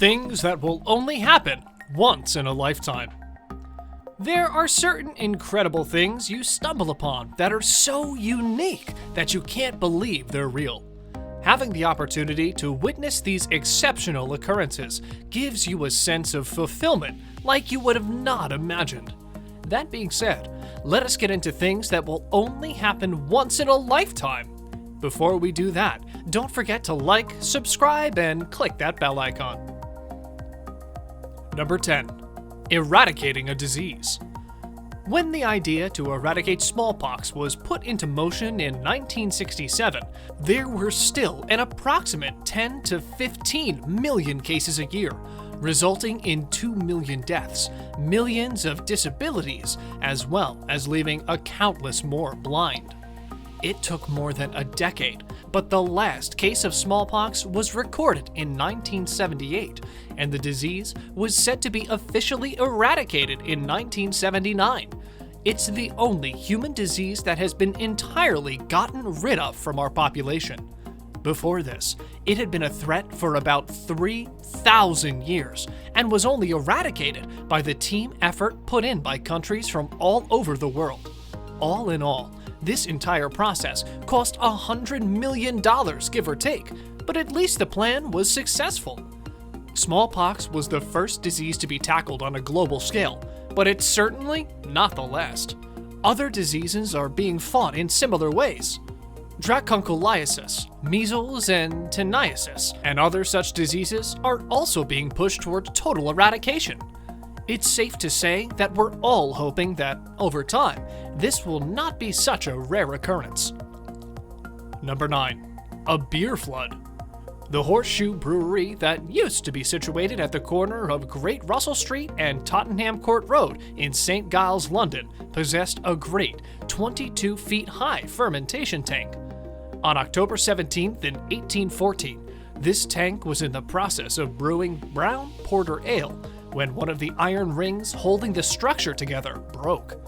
Things that will only happen once in a lifetime. There are certain incredible things you stumble upon that are so unique that you can't believe they're real. Having the opportunity to witness these exceptional occurrences gives you a sense of fulfillment like you would have not imagined. That being said, let us get into things that will only happen once in a lifetime. Before we do that, don't forget to like, subscribe, and click that bell icon. Number 10. Eradicating a disease. When the idea to eradicate smallpox was put into motion in 1967, there were still an approximate 10 to 15 million cases a year, resulting in 2 million deaths, millions of disabilities, as well as leaving a countless more blind. It took more than a decade, but the last case of smallpox was recorded in 1978, and the disease was said to be officially eradicated in 1979. It's the only human disease that has been entirely gotten rid of from our population. Before this, it had been a threat for about 3,000 years and was only eradicated by the team effort put in by countries from all over the world. All in all, this entire process cost $100 million, give or take, but at least the plan was successful. Smallpox was the first disease to be tackled on a global scale, but it's certainly not the last. Other diseases are being fought in similar ways. Dracunculiasis, measles, and teniasis, and other such diseases are also being pushed toward total eradication. It's safe to say that we're all hoping that, over time, this will not be such a rare occurrence. Number 9. A beer flood. The Horseshoe Brewery that used to be situated at the corner of Great Russell Street and Tottenham Court Road in St. Giles, London, possessed a great 22 feet high fermentation tank. On October 17th in 1814, this tank was in the process of brewing brown porter ale when one of the iron rings holding the structure together broke.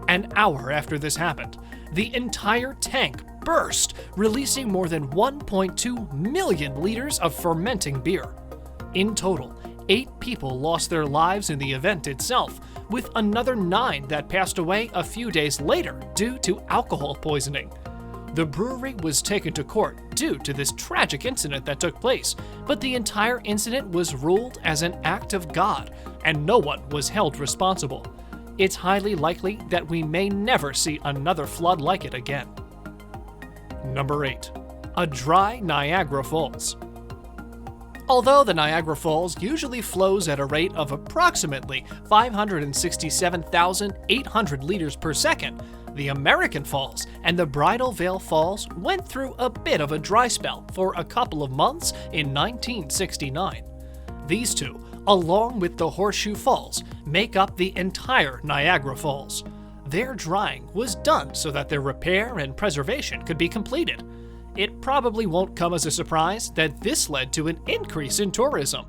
An hour after this happened, the entire tank burst, releasing more than 1.2 million liters of fermenting beer. In total, 8 people lost their lives in the event itself, with another 9 that passed away a few days later due to alcohol poisoning. The brewery was taken to court due to this tragic incident that took place, but the entire incident was ruled as an act of God, and no one was held responsible. It's highly likely that we may never see another flood like it again. Number 8. A Dry Niagara Falls. Although the Niagara Falls usually flows at a rate of approximately 567,800 liters per second, the American Falls and the Bridal Veil Falls went through a bit of a dry spell for a couple of months in 1969. These two, along with the Horseshoe Falls, make up the entire Niagara Falls. Their drying was done so that their repair and preservation could be completed. It probably won't come as a surprise that this led to an increase in tourism.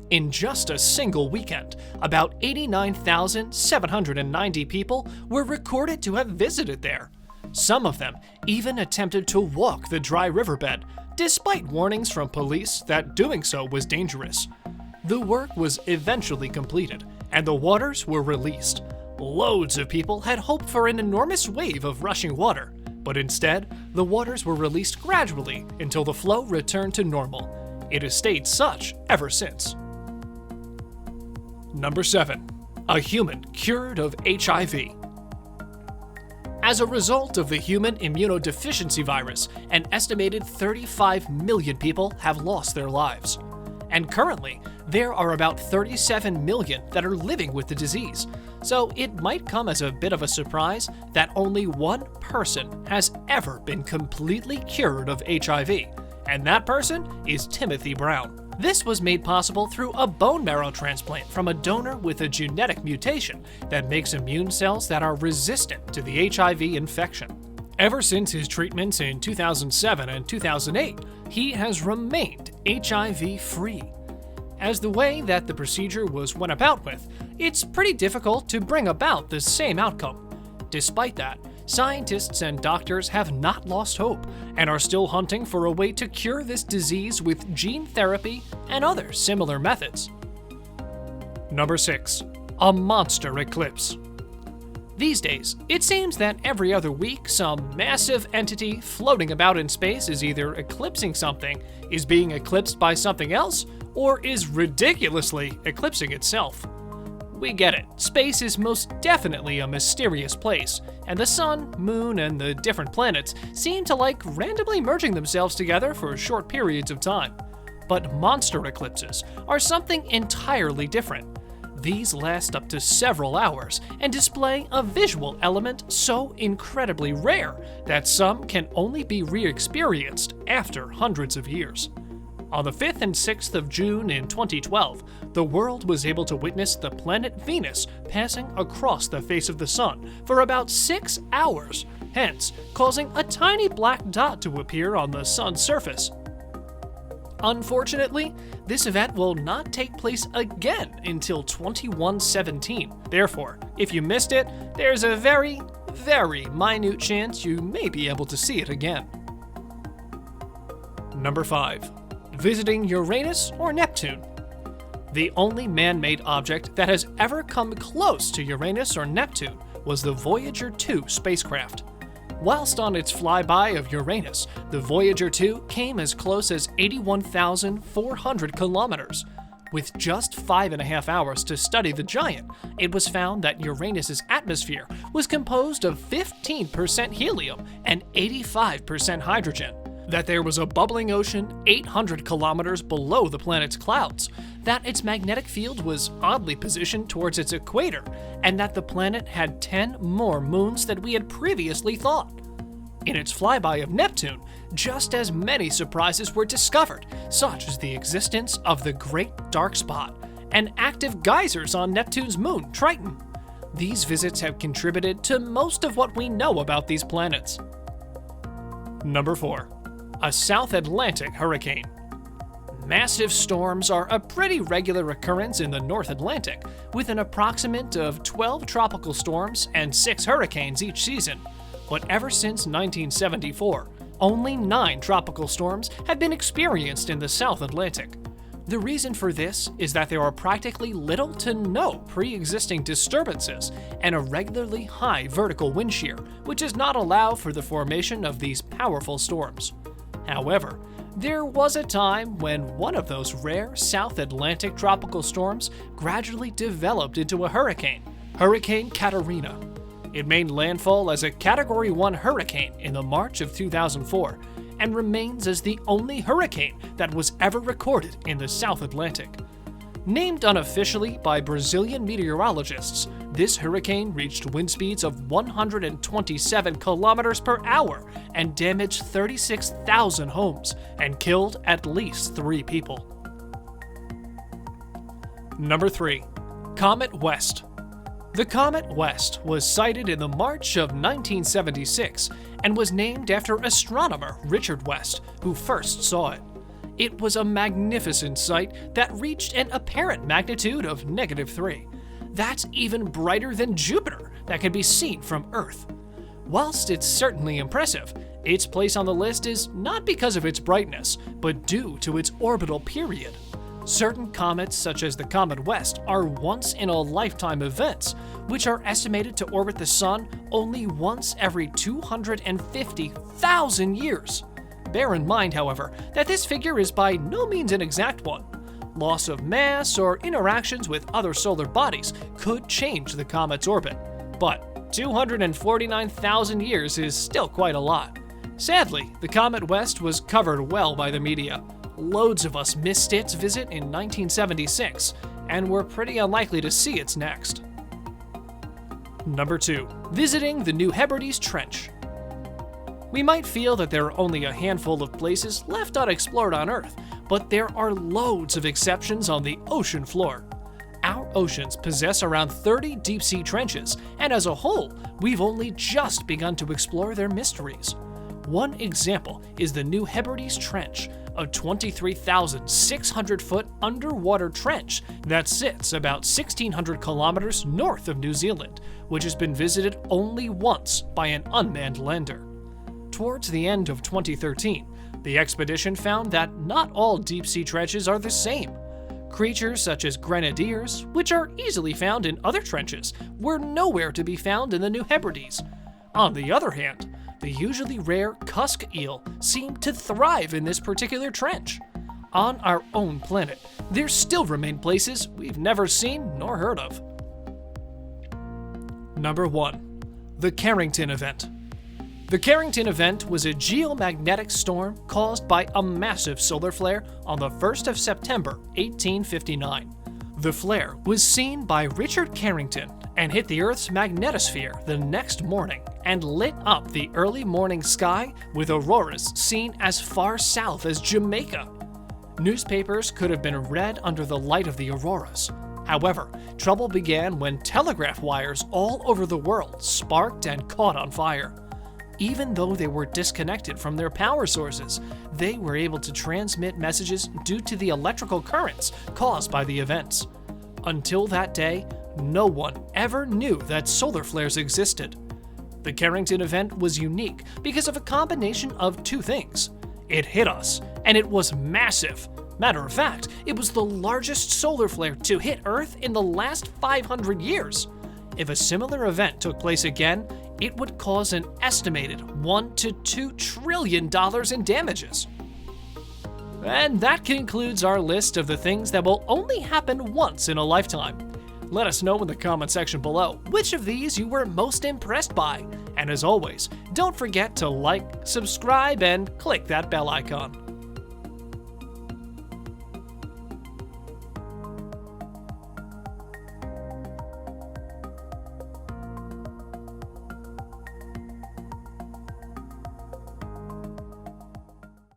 In just a single weekend, about 89,790 people were recorded to have visited there. Some of them even attempted to walk the dry riverbed, despite warnings from police that doing so was dangerous. The work was eventually completed, and the waters were released. Loads of people had hoped for an enormous wave of rushing water, but instead, the waters were released gradually until the flow returned to normal. It has stayed such ever since. Number 7. A human cured of HIV. As a result of the human immunodeficiency virus, an estimated 35 million people have lost their lives. And currently, there are about 37 million that are living with the disease, so it might come as a bit of a surprise that only one person has ever been completely cured of HIV, and that person is Timothy Brown. This was made possible through a bone marrow transplant from a donor with a genetic mutation that makes immune cells that are resistant to the HIV infection. Ever since his treatments in 2007 and 2008, he has remained HIV-free. As the way that the procedure was went about with, it's pretty difficult to bring about the same outcome. Despite that, scientists and doctors have not lost hope and are still hunting for a way to cure this disease with gene therapy and other similar methods. Number 6. A monster eclipse. These days, it seems that every other week, some massive entity floating about in space is either eclipsing something, is being eclipsed by something else, or is ridiculously eclipsing itself. We get it. Space is most definitely a mysterious place, and the sun, moon, and the different planets seem to like randomly merging themselves together for short periods of time. But monster eclipses are something entirely different. These last up to several hours and display a visual element so incredibly rare that some can only be re-experienced after hundreds of years. On the 5th and 6th of June in 2012, the world was able to witness the planet Venus passing across the face of the sun for about 6 hours, hence causing a tiny black dot to appear on the sun's surface. Unfortunately, this event will not take place again until 2117. Therefore, if you missed it, there's a very, very minute chance you may be able to see it again. Number 5. Visiting Uranus or Neptune. The only man-made object that has ever come close to Uranus or Neptune was the Voyager 2 spacecraft. Whilst on its flyby of Uranus, the Voyager 2 came as close as 81,400 kilometers. With just 5.5 hours to study the giant, it was found that Uranus's atmosphere was composed of 15% helium and 85% hydrogen, that there was a bubbling ocean 800 kilometers below the planet's clouds, that its magnetic field was oddly positioned towards its equator, and that the planet had 10 more moons than we had previously thought. In its flyby of Neptune, just as many surprises were discovered, such as the existence of the Great Dark Spot and active geysers on Neptune's moon, Triton. These visits have contributed to most of what we know about these planets. Number 4. A South Atlantic hurricane. Massive storms are a pretty regular occurrence in the North Atlantic, with an approximate of 12 tropical storms and 6 hurricanes each season. But ever since 1974, only 9 tropical storms have been experienced in the South Atlantic. The reason for this is that there are practically little to no pre-existing disturbances and a regularly high vertical wind shear, which does not allow for the formation of these powerful storms. However, there was a time when one of those rare South Atlantic tropical storms gradually developed into a hurricane, Hurricane Katrina. It made landfall as a Category 1 hurricane in the March of 2004 and remains as the only hurricane that was ever recorded in the South Atlantic. Named unofficially by Brazilian meteorologists, this hurricane reached wind speeds of 127 kilometers per hour and damaged 36,000 homes and killed at least 3 people. Number 3. Comet West. The Comet West was sighted in the March of 1976 and was named after astronomer Richard West, who first saw it. It was a magnificent sight that reached an apparent magnitude of -3. That's even brighter than Jupiter that can be seen from Earth. Whilst it's certainly impressive, its place on the list is not because of its brightness, but due to its orbital period. Certain comets, such as the Comet West, are once-in-a-lifetime events, which are estimated to orbit the Sun only once every 250,000 years. Bear in mind, however, that this figure is by no means an exact one. Loss of mass or interactions with other solar bodies could change the comet's orbit, but 249,000 years is still quite a lot. Sadly, the Comet West was covered well by the media. Loads of us missed its visit in 1976, and we're pretty unlikely to see its next. Number 2. Visiting the New Hebrides Trench. We might feel that there are only a handful of places left unexplored on Earth, but there are loads of exceptions on the ocean floor. Our oceans possess around 30 deep-sea trenches, and as a whole, we've only just begun to explore their mysteries. One example is the New Hebrides Trench, a 23,600-foot underwater trench that sits about 1,600 kilometers north of New Zealand, which has been visited only once by an unmanned lander. Towards the end of 2013, the expedition found that not all deep-sea trenches are the same. Creatures such as grenadiers, which are easily found in other trenches, were nowhere to be found in the New Hebrides. On the other hand, the usually rare cusk eel seemed to thrive in this particular trench. On our own planet, there still remain places we've never seen nor heard of. Number 1. The Carrington Event. The Carrington Event was a geomagnetic storm caused by a massive solar flare on the 1st of September, 1859. The flare was seen by Richard Carrington and hit the Earth's magnetosphere the next morning and lit up the early morning sky with auroras seen as far south as Jamaica. Newspapers could have been read under the light of the auroras. However, trouble began when telegraph wires all over the world sparked and caught on fire. Even though they were disconnected from their power sources, they were able to transmit messages due to the electrical currents caused by the events. Until that day, no one ever knew that solar flares existed. The Carrington Event was unique because of a combination of two things. It hit us, and it was massive. Matter of fact, it was the largest solar flare to hit Earth in the last 500 years. If a similar event took place again, it would cause an estimated $1 to $2 trillion in damages. And that concludes our list of the things that will only happen once in a lifetime. Let us know in the comment section below which of these you were most impressed by. And as always, don't forget to like, subscribe, and click that bell icon.